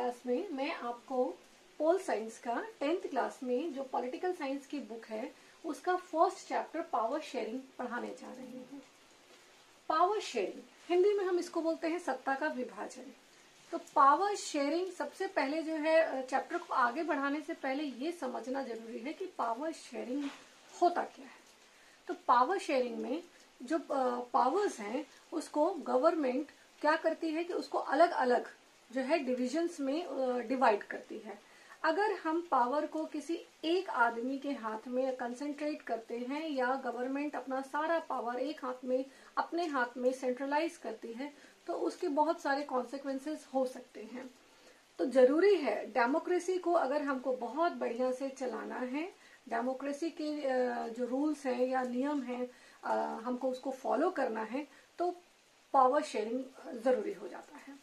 Class में मैं आपको पोल साइंस का 10th क्लास में जो पॉलिटिकल साइंस की बुक है उसका फर्स्ट चैप्टर पावर शेयरिंग पढ़ाने जा रही हूँ। पावर शेयरिंग हिंदी में हम इसको बोलते हैं सत्ता का विभाजन। तो पावर शेयरिंग सबसे पहले जो है चैप्टर को आगे बढ़ाने से पहले ये समझना जरूरी है कि पावर शेयरिंग होता क्या है। तो पावर शेयरिंग में जो पावर्स हैं उसको गवर्नमेंट क्या करती है कि उसको अलग अलग जो है डिविजन्स में डिवाइड करती है। अगर हम पावर को किसी एक आदमी के हाथ में कंसंट्रेट करते हैं या गवर्नमेंट अपना सारा पावर एक हाथ में अपने हाथ में सेंट्रलाइज करती है तो उसके बहुत सारे कॉन्सिक्वेंसेस हो सकते हैं। तो जरूरी है डेमोक्रेसी को अगर हमको बहुत बढ़िया से चलाना है, डेमोक्रेसी के जो रूल्स हैं या नियम हैं हमको उसको फॉलो करना है तो पावर शेयरिंग जरूरी हो जाता है।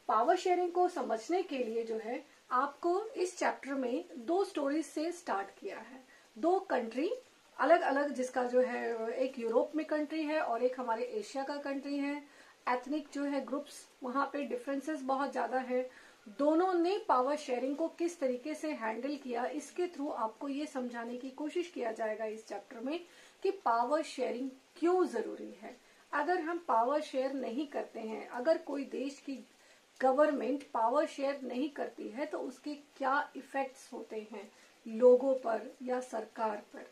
पावर शेयरिंग को समझने के लिए जो है आपको इस चैप्टर में दो स्टोरीज से स्टार्ट किया है। दो कंट्री अलग अलग, जिसका जो है एक यूरोप में कंट्री है और एक हमारे एशिया का कंट्री है। एथनिक जो है ग्रुप्स वहां पे डिफरेंसेस बहुत ज्यादा है। दोनों ने पावर शेयरिंग को किस तरीके से हैंडल किया इसके थ्रू आपको ये समझाने की कोशिश किया जाएगा इस चैप्टर में कि पावर शेयरिंग क्यों जरूरी है। अगर हम पावर शेयर नहीं करते हैं, अगर कोई देश की गवर्नमेंट पावर शेयर नहीं करती है तो उसके क्या इफेक्ट्स होते हैं लोगों पर या सरकार पर।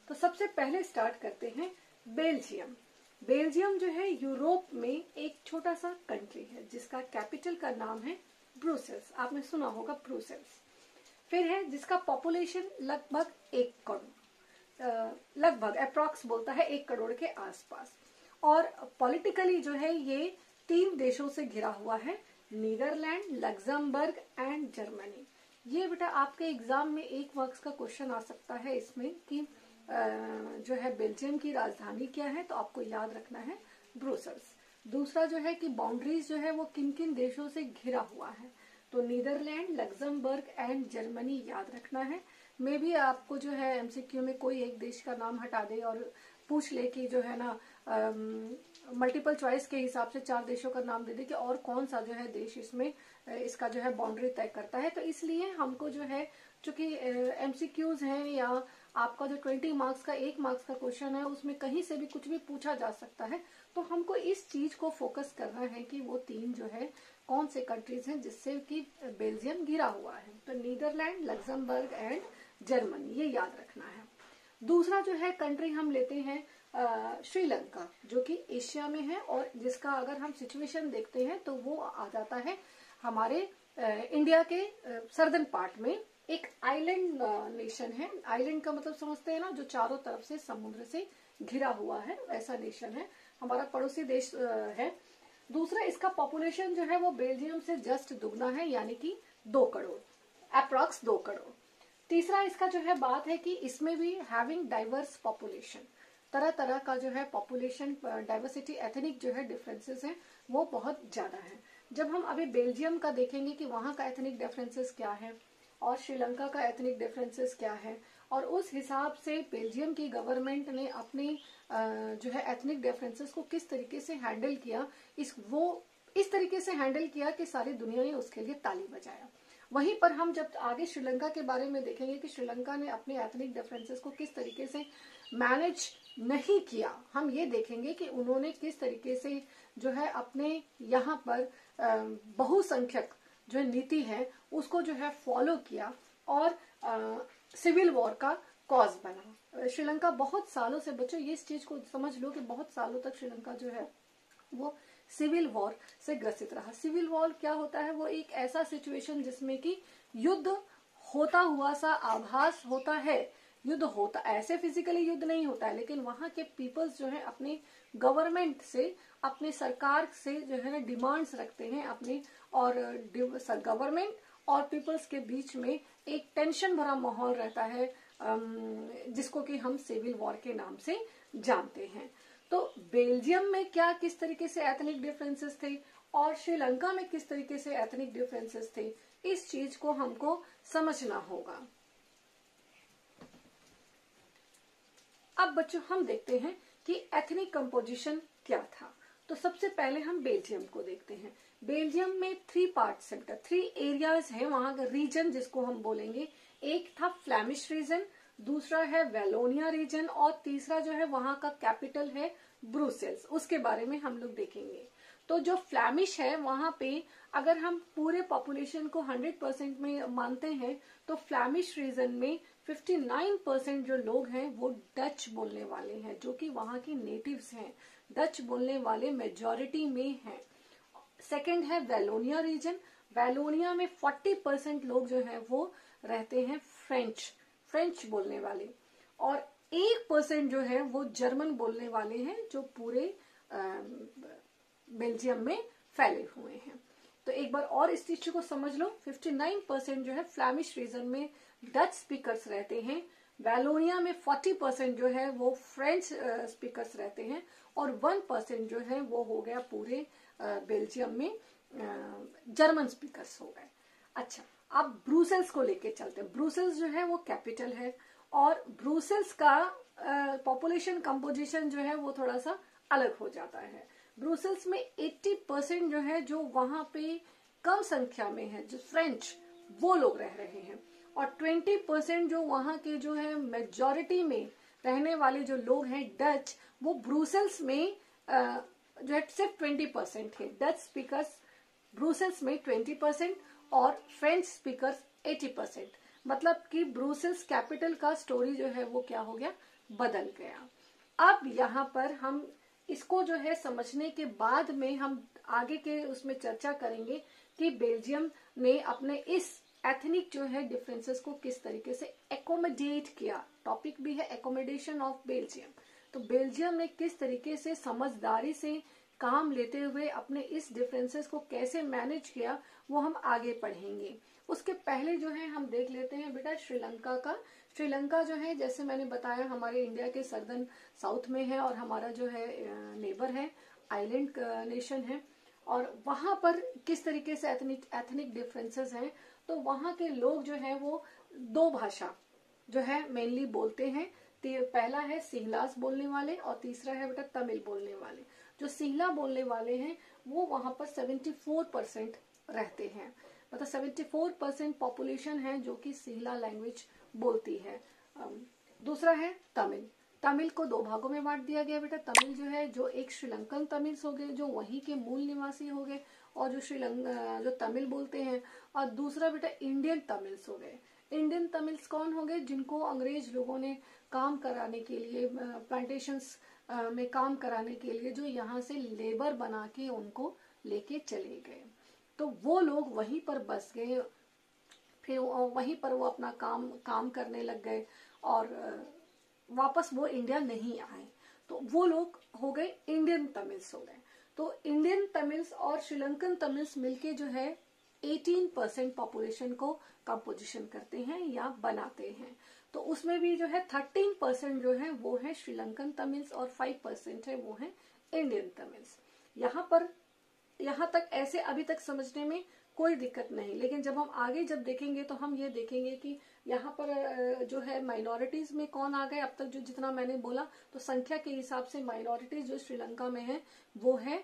तो सबसे पहले स्टार्ट करते हैं बेल्जियम। बेल्जियम जो है यूरोप में एक छोटा सा कंट्री है जिसका कैपिटल का नाम है ब्रुसेल्स। आपने सुना होगा ब्रुसेल्स। फिर है जिसका पॉपुलेशन लगभग 1 करोड़, लगभग अप्रॉक्स बोलता है 1 करोड़ के आसपास। और पॉलिटिकली जो है ये 3 देशों से घिरा हुआ है, नीदरलैंड, लग्जमबर्ग एंड जर्मनी। ये बेटा आपके एग्जाम में 1 मार्क्स का क्वेश्चन आ सकता है इसमें कि जो है बेल्जियम की राजधानी क्या है, तो आपको याद रखना है ब्रुसेल्स। दूसरा जो है कि बाउंड्रीज जो है वो किन किन देशों से घिरा हुआ है, तो नीदरलैंड, लग्जमबर्ग एंड जर्मनी याद रखना है। मे भी आपको जो है एमसीक्यू में कोई एक देश का नाम हटा दे और पूछ ले कि जो है ना मल्टीपल चॉइस के हिसाब से 4 देशों का नाम दे दे कि और कौन सा जो है देश इसमें इसका जो है बाउंड्री तय करता है। तो इसलिए हमको जो है चूंकि एमसीक्यूज हैं या आपका जो 20 मार्क्स का 1 मार्क्स का क्वेश्चन है उसमें कहीं से भी कुछ भी पूछा जा सकता है, तो हमको इस चीज को फोकस करना है कि वो 3 जो है कौन से कंट्रीज हैं जिससे कि बेल्जियम घिरा हुआ है। तो नीदरलैंड, लग्जमबर्ग एंड जर्मनी, ये याद रखना है। दूसरा जो है कंट्री हम लेते हैं श्रीलंका, जो कि एशिया में है और जिसका अगर हम सिचुएशन देखते हैं तो वो आ जाता है हमारे इंडिया के सर्दर्न पार्ट में। एक आइलैंड नेशन है। आइलैंड का मतलब समझते हैं ना, जो चारों तरफ से समुद्र से घिरा हुआ है, ऐसा नेशन है, हमारा पड़ोसी देश है। दूसरा इसका पॉपुलेशन जो है वो बेल्जियम से जस्ट दुगना है, यानी कि 2 करोड़, अप्रॉक्स 2 करोड़। तीसरा इसका जो है बात है कि इसमें भी हैविंग डाइवर्स पॉपुलेशन, तरह तरह का जो है पॉपुलेशन डाइवर्सिटी, एथनिक जो है डिफरेंसेस हैं वो बहुत ज्यादा है। जब हम अभी बेल्जियम का देखेंगे कि वहां का एथनिक डिफरेंसेस क्या है और श्रीलंका का एथनिक डिफरेंसेस क्या है, और उस हिसाब से बेल्जियम की गवर्नमेंट ने अपने जो है एथनिक डिफरेंसेस को किस तरीके से हैंडल किया, इस तरीके से हैंडल किया कि सारी दुनिया ने उसके लिए ताली बजाया। वहीं पर हम जब आगे श्रीलंका के बारे में देखेंगे कि श्रीलंका ने अपने एथनिक डिफरेंसेस को किस तरीके से मैनेज नहीं किया, हम ये देखेंगे कि उन्होंने किस तरीके से जो है अपने यहाँ पर बहुसंख्यक जो नीति है उसको जो है फॉलो किया और सिविल वॉर का कॉज बना। श्रीलंका बहुत सालों से, बच्चों ये इस चीज को समझ लो कि बहुत सालों तक श्रीलंका जो है वो सिविल वॉर से ग्रसित रहा। सिविल वॉर क्या होता है, वो एक ऐसा सिचुएशन जिसमें कि युद्ध होता हुआ सा आभास होता है। युद्ध होता, ऐसे फिजिकली युद्ध नहीं होता है, लेकिन वहां के पीपल्स जो है अपने गवर्नमेंट से, अपने सरकार से जो है ना डिमांड्स रखते हैं अपने, और गवर्नमेंट और पीपल्स के बीच में एक टेंशन भरा माहौल रहता है जिसको कि हम सिविल वॉर के नाम से जानते हैं। तो बेल्जियम में क्या किस तरीके से एथनिक डिफरेंसेस थे और श्रीलंका में किस तरीके से एथनिक डिफरेंसेस थे, इस चीज को हमको समझना होगा। अब बच्चों हम देखते हैं कि एथनिक कंपोजिशन क्या था। तो तो सबसे पहले हम बेल्जियम को देखते हैं। बेल्जियम में 3 पार्ट सेक्टर, 3 एरियाज है वहां का रीजन जिसको हम बोलेंगे। एक था फ्लैमिश रीजन, दूसरा है वेलोनिया रीजन और तीसरा जो है वहां का कैपिटल है ब्रुसेल्स। उसके बारे में हम लोग देखेंगे। तो जो फ्लैमिश है वहां पे अगर हम पूरे पॉपुलेशन को 100% में मानते हैं तो फ्लैमिश रीजन में 59% जो लोग हैं वो डच बोलने वाले हैं, जो कि वहां के नेटिव्स हैं। डच बोलने वाले मेजॉरिटी में हैं। सेकंड है वेलोनिया रीजन। वेलोनिया में 40% लोग जो हैं वो रहते हैं फ्रेंच बोलने वाले, और 1% जो है वो जर्मन बोलने वाले हैं, जो पूरे बेल्जियम में फैले हुए हैं। तो एक बार और इस चीज को समझ लो, 59% जो है फ्लैमिश रीजन में डच स्पीकर्स रहते हैं। वेलोनिया में 40% जो है वो फ्रेंच स्पीकर्स रहते हैं, और 1% जो है वो हो गया पूरे बेल्जियम में जर्मन स्पीकर्स हो गए। अच्छा, अब ब्रुसेल्स को लेके चलते हैं। ब्रुसेल्स जो है वो कैपिटल है, और ब्रुसेल्स का पॉपुलेशन कंपोजिशन जो है वो थोड़ा सा अलग हो जाता है। ब्रुसेल्स में 80% जो है जो वहां पे कम संख्या में है, जो फ्रेंच वो लोग रह रहे हैं, और 20% जो वहां के जो है मेजॉरिटी में रहने वाले जो लोग हैं डच, वो ब्रुसेल्स में जो है सिर्फ 20% है। डच स्पीकर्स ब्रुसेल्स में 20% और फ्रेंच स्पीकर्स 80%। मतलब कि ब्रुसेल्स कैपिटल का स्टोरी जो है वो क्या हो गया, बदल गया। अब यहाँ पर हम इसको जो है समझने के बाद में हम आगे के उसमें चर्चा करेंगे कि बेल्जियम ने अपने इस एथनिक जो है डिफरेंसेस को किस तरीके से एकोमोडेट किया। टॉपिक भी है एकोमोडेशन ऑफ बेल्जियम। तो बेल्जियम ने किस तरीके से समझदारी से काम लेते हुए अपने इस डिफरेंसेस को कैसे मैनेज किया, वो हम आगे पढ़ेंगे। उसके पहले जो है हम देख लेते हैं बेटा श्रीलंका का। श्रीलंका जो है जैसे मैंने बताया हमारे इंडिया के सर्दर्न साउथ में है, और हमारा जो है नेबर है, आइलैंड नेशन है। और वहां पर किस तरीके से एथनिक डिफरेंसेस हैं, तो वहां के लोग जो है वो 2 भाषा जो है मेनली बोलते हैं। पहला है सिंहलास बोलने वाले, और तीसरा है बेटा तमिल बोलने वाले। जो सिंहला बोलने वाले हैं वो वहां पर 74% रहते हैं, मतलब 74% पॉपुलेशन है जो कि सिंहला लैंग्वेज बोलती है। दूसरा है तमिल। तमिल को 2 भागों में बांट दिया गया बेटा। तमिल जो है जो एक श्रीलंकन तमिल्स हो गए, जो वहीं के मूल निवासी हो गए और जो तमिल बोलते हैं, और दूसरा बेटा इंडियन तमिल्स हो गए। इंडियन तमिल्स कौन हो गए, जिनको अंग्रेज लोगों ने काम कराने के लिए, प्लांटेशंस में काम कराने के लिए जो यहाँ से लेबर बना के उनको लेके चले गए। तो वो लोग वहीं पर बस गए, फिर वहीं पर वो अपना काम करने लग गए, और वापस वो इंडिया नहीं आए। तो वो लोग हो गए इंडियन तमिल्स हो गए। तो इंडियन तमिल्स और श्रीलंकन तमिल्स मिलके जो है 18% पॉपुलेशन को कंपोजिशन करते हैं या बनाते हैं। तो उसमें भी जो है 13% जो है वो है श्रीलंकन तमिल्स, और 5% है वो है इंडियन तमिल्स। यहाँ तक ऐसे अभी तक समझने में कोई दिक्कत नहीं, लेकिन जब हम आगे देखेंगे तो हम ये देखेंगे कि यहाँ पर जो है माइनॉरिटीज में कौन आ गए। अब तक जो जितना मैंने बोला, तो संख्या के हिसाब से माइनॉरिटीज जो श्रीलंका में है वो है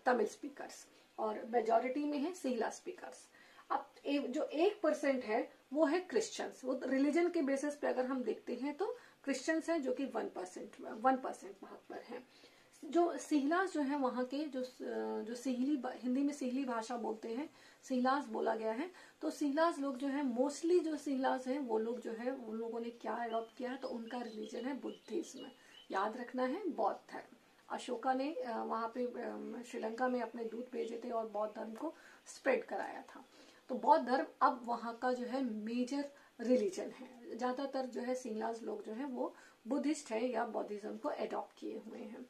तमिल स्पीकर्स, और मेजॉरिटी में है सिंहला स्पीकर्स। अब जो 1% है वो है क्रिश्चियंस। वो रिलीजन के बेसिस पे अगर हम देखते हैं तो क्रिश्चियंस हैं, जो कि 1% भाग पर है। जो सिंहलास जो है वहां के जो हिंदी में सिंहली भाषा बोलते हैं, सिंहलास बोला गया है। तो सिंहलास लोग जो है मोस्टली जो सिंहलास हैं वो लोग जो है उन लोगों ने क्या अडॉप्ट किया है, तो उनका रिलीजन है बुद्धिज्म। याद रखना है बौद्ध धर्म। अशोका ने वहां पे श्रीलंका में अपने दूत भेजे थे और बौद्ध धर्म को स्प्रेड कराया था। तो बौद्ध धर्म अब वहां का जो है मेजर रिलीजन है। ज्यादातर जो है सिंहलास लोग जो है वो बुद्धिस्ट है या बौद्धिज्म को एडॉप्ट किए हुए हैं।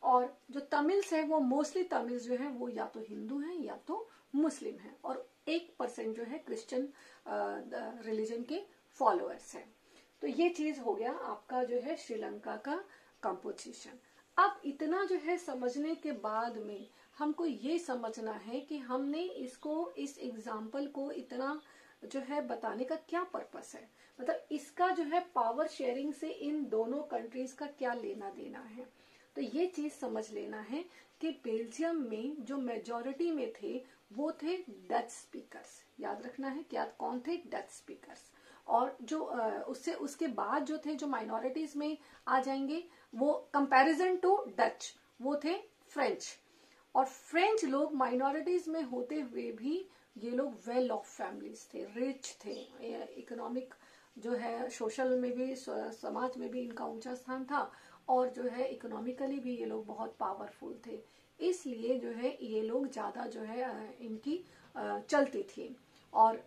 और जो तमिल्स है वो मोस्टली तमिल्स जो है वो या तो हिंदू हैं या तो मुस्लिम हैं, और 1% जो है क्रिश्चियन रिलीजन के फॉलोअर्स हैं। तो ये चीज हो गया आपका जो है श्रीलंका का कंपोजिशन। अब इतना जो है समझने के बाद में हमको ये समझना है कि हमने इस एग्जाम्पल को इतना जो है बताने का क्या पर्पस है, मतलब इसका जो है पावर शेयरिंग से इन दोनों कंट्रीज का क्या लेना देना है। तो तो ये चीज समझ लेना है कि बेल्जियम में जो मेजॉरिटी में थे वो थे डच स्पीकर्स। याद रखना है क्या कौन थे, डच स्पीकर्स। और जो उससे उसके बाद जो थे जो माइनॉरिटीज में आ जाएंगे वो कंपैरिजन टू डच वो थे फ्रेंच। और फ्रेंच लोग माइनॉरिटीज में होते हुए भी ये लोग वेल ऑफ फैमिलीज थे, रिच थे, इकोनॉमिक जो है सोशल में भी समाज में भी इनका ऊंचा स्थान था और जो है इकोनॉमिकली भी ये लोग बहुत पावरफुल थे। इसलिए जो है ये लोग ज्यादा जो है इनकी चलती थी। और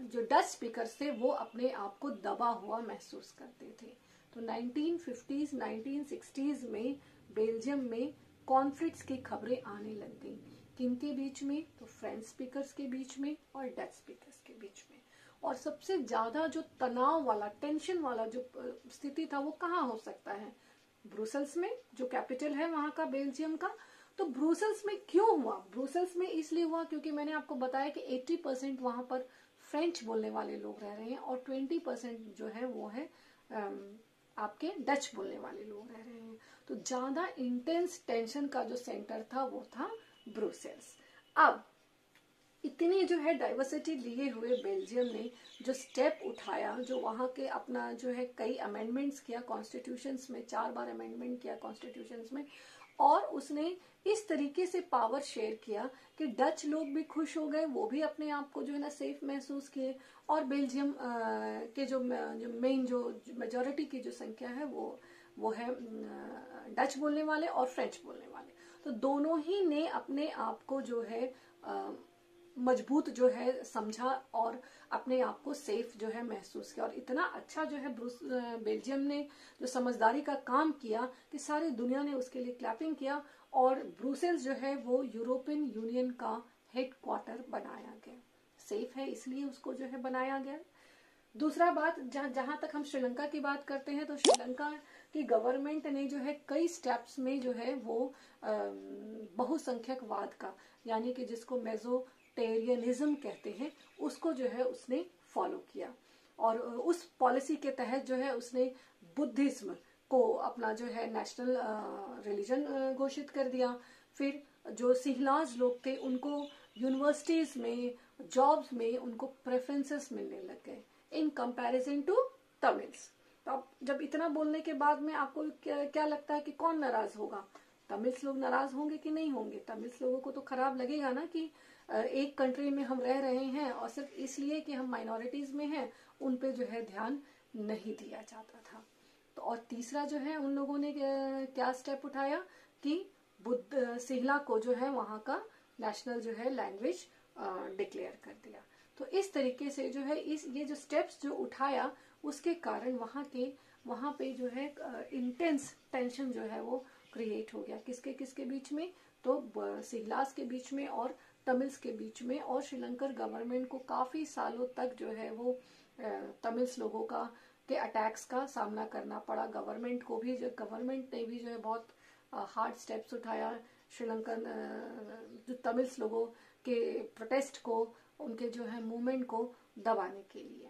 जो डच स्पीकर्स थे वो अपने आप को दबा हुआ महसूस करते थे। तो 1950s 1960s में बेल्जियम में कॉन्फ्लिक्ट्स की खबरें आने लग गई। किनके बीच में, तो फ्रेंच स्पीकर्स के बीच में और डच स्पीकर्स के बीच में। और सबसे ज्यादा जो तनाव वाला टेंशन वाला जो स्थिति था वो कहाँ हो सकता है, ब्रुसेल्स में, जो कैपिटल है वहां का बेल्जियम का। तो ब्रुसेल्स में क्यों हुआ, ब्रुसेल्स में इसलिए हुआ क्योंकि मैंने आपको बताया कि 80% वहां पर फ्रेंच बोलने वाले लोग रह रहे हैं और 20% जो है वो है आपके डच बोलने वाले लोग रह रहे हैं। तो ज्यादा इंटेंस टेंशन का जो सेंटर था वो था ब्रुसेल्स। अब इतनी जो है डाइवर्सिटी लिए हुए बेल्जियम ने जो स्टेप उठाया, जो वहां के अपना जो है कई अमेंडमेंट्स किया कॉन्स्टिट्यूशंस में, 4 बार अमेंडमेंट किया कॉन्स्टिट्यूशंस में, और उसने इस तरीके से पावर शेयर किया कि डच लोग भी खुश हो गए, वो भी अपने आप को जो है ना सेफ महसूस किए। और बेल्जियम के जो मेन जो मेजोरिटी की जो संख्या है वो है डच बोलने वाले और फ्रेंच बोलने वाले। तो दोनों ही ने अपने आप को जो है मजबूत जो है समझा और अपने आप को सेफ जो है महसूस किया। और इतना अच्छा जो है बेल्जियम ने जो समझदारी का काम किया कि सारी दुनिया ने उसके लिए क्लैपिंग किया और ब्रुसेल्स जो है वो यूरोपियन यूनियन का हेडक्वार्टर बनाया गया। सेफ है इसलिए उसको जो है बनाया गया। दूसरा बात, जहां तक हम श्रीलंका की बात करते हैं तो श्रीलंका की गवर्नमेंट ने जो है कई स्टेप्स में जो है वो बहुसंख्यकवाद का, यानी कि जिसको मेजोटेरियनिज्म कहते हैं, उसको जो है उसने फॉलो किया। और उस पॉलिसी के तहत जो है उसने बुद्धिज्म को अपना जो है नेशनल रिलीजन घोषित कर दिया। फिर जो सिहलाज लोग थे उनको यूनिवर्सिटीज में, जॉब्स में उनको प्रेफरेंसेस मिलने लग गए इन कंपैरिजन टू तमिल्स। तो अब जब इतना बोलने के बाद में आपको क्या लगता है कि कौन नाराज होगा, तमिल्स लोग नाराज होंगे कि नहीं होंगे? तमिल्स लोगों को तो खराब लगेगा ना कि एक कंट्री में हम रह रहे हैं और सिर्फ इसलिए कि हम माइनॉरिटीज में हैं उन पे जो है ध्यान नहीं दिया जाता था। तो और तीसरा जो है उन लोगों ने क्या स्टेप उठाया कि बुद्ध सिहला को जो है वहां का नेशनल जो है लैंग्वेज डिक्लेयर कर दिया। तो इस तरीके से जो है ये जो स्टेप्स जो उठाया उसके कारण वहां पे जो है इंटेंस टेंशन जो है वो क्रिएट हो गया। किसके बीच में, तो सिहलास के बीच में और तमिल्स के बीच में। और श्रीलंकर गवर्नमेंट को काफी सालों तक जो है वो तमिल्स लोगों का के अटैक्स का सामना करना पड़ा। गवर्नमेंट को भी, जो गवर्नमेंट ने भी जो है बहुत हार्ड स्टेप्स उठाया श्रीलंकन जो तमिल्स लोगों के प्रोटेस्ट को, उनके जो है मूवमेंट को दबाने के लिए।